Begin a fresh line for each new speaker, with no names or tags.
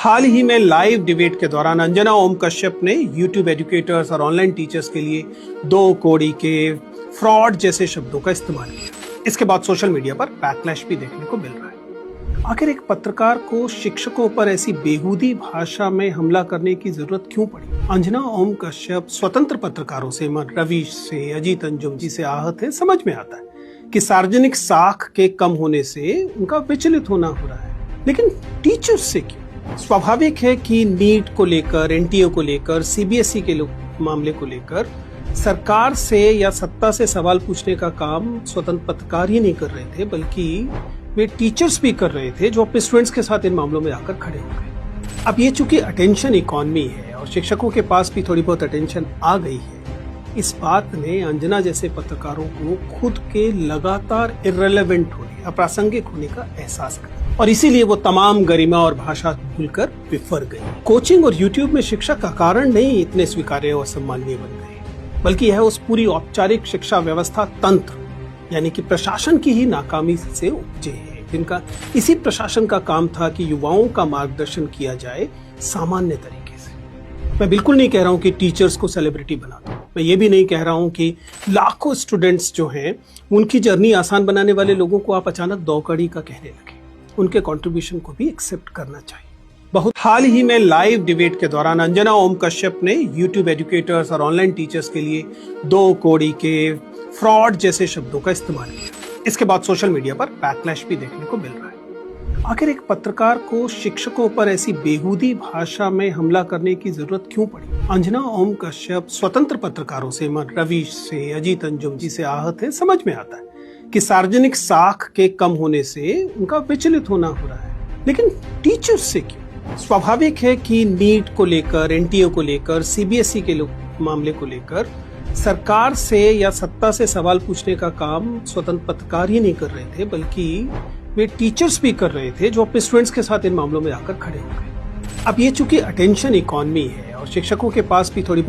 हाल ही में live debate के दौरान अंजना ओम कश्यप ने यूट्यूब एजुकेटर्स और ऑनलाइन टीचर्स के लिए दो कौड़ी के फ्रॉड जैसे शब्दों का इस्तेमाल किया। इसके बाद सोशल मीडिया पर बैकलैश भी देखने को मिल रहा है। आखिर एक पत्रकार को शिक्षकों पर ऐसी बेहूदी भाषा में हमला करने की जरूरत क्यों पड़ी? अंजना ओम कश्यप स्वतंत्र पत्रकारों से, रवि से, अजीत अंजुम जी से आहत है। समझ में आता है कि सार्वजनिक साख के कम होने से उनका विचलित होना हो रहा है, लेकिन टीचर्स से क्यों? स्वाभाविक है कि नीट को लेकर, एनटीए को लेकर, सीबीएसई के मामले को लेकर सरकार से या सत्ता से सवाल पूछने का काम स्वतंत्र पत्रकार ही नहीं कर रहे थे, बल्कि वे टीचर्स भी कर रहे थे, जो अपने स्टूडेंट्स के साथ इन मामलों में आकर खड़े हो गए। अब ये चूंकि अटेंशन इकॉनमी है और शिक्षकों के पास भी थोड़ी बहुत अटेंशन आ गई है, इस बात ने अंजना जैसे पत्रकारों को खुद के लगातार इर्रेलेवेंट होने, अप्रासंगिक होने का एहसास कर, और इसीलिए वो तमाम गरिमा और भाषा भूलकर विफर गई। कोचिंग और यूट्यूब में शिक्षा का कारण नहीं इतने स्वीकार्य और सम्माननीय बन गए, बल्कि यह उस पूरी औपचारिक शिक्षा व्यवस्था तंत्र यानी कि प्रशासन की ही नाकामी से उपजे है, जिनका इसी प्रशासन का काम था कि युवाओं का मार्गदर्शन किया जाए सामान्य तरीके से। मैं बिल्कुल नहीं कह रहा हूं कि टीचर्स को सेलिब्रिटी बना दो। मैं ये भी नहीं कह रहा हूं कि लाखों स्टूडेंट्स जो हैं उनकी जर्नी आसान बनाने वाले लोगों को आप अचानक दो कड़ी का कहने लगे। उनके कंट्रीब्यूशन को भी एक्सेप्ट करना चाहिए। बहुत हाल ही में लाइव डिबेट के दौरान अंजना ओम कश्यप ने यूट्यूब एजुकेटर्स और ऑनलाइन टीचर्स के लिए दो कौड़ी के फ्रॉड जैसे शब्दों का इस्तेमाल किया। इसके बाद सोशल मीडिया पर बैकलैश भी देखने को मिल रहा है। आखिर एक पत्रकार को शिक्षकों पर ऐसी बेहूदी भाषा में हमला करने की जरूरत क्यों पड़ी? अंजना ओम कश्यप स्वतंत्र पत्रकारों से, रवि से, अजीत अंजुम जी से आहत है। समझ में आता है कि सार्वजनिक साख के कम होने से उनका विचलित होना हो रहा है, लेकिन टीचर्स से क्यों? स्वाभाविक है कि नीट को लेकर, एनटीए को लेकर, सीबीएसई के मामले को लेकर सरकार से या सत्ता से सवाल पूछने का काम स्वतंत्र पत्रकार ही नहीं कर रहे थे, बल्कि वे टीचर्स भी कर रहे थे, जो अपने स्टूडेंट्स के साथ इन मामलों में आकर खड़े हो गए। अब ये चूंकि अटेंशन इकॉनमी है और शिक्षकों के पास भी थोड़ी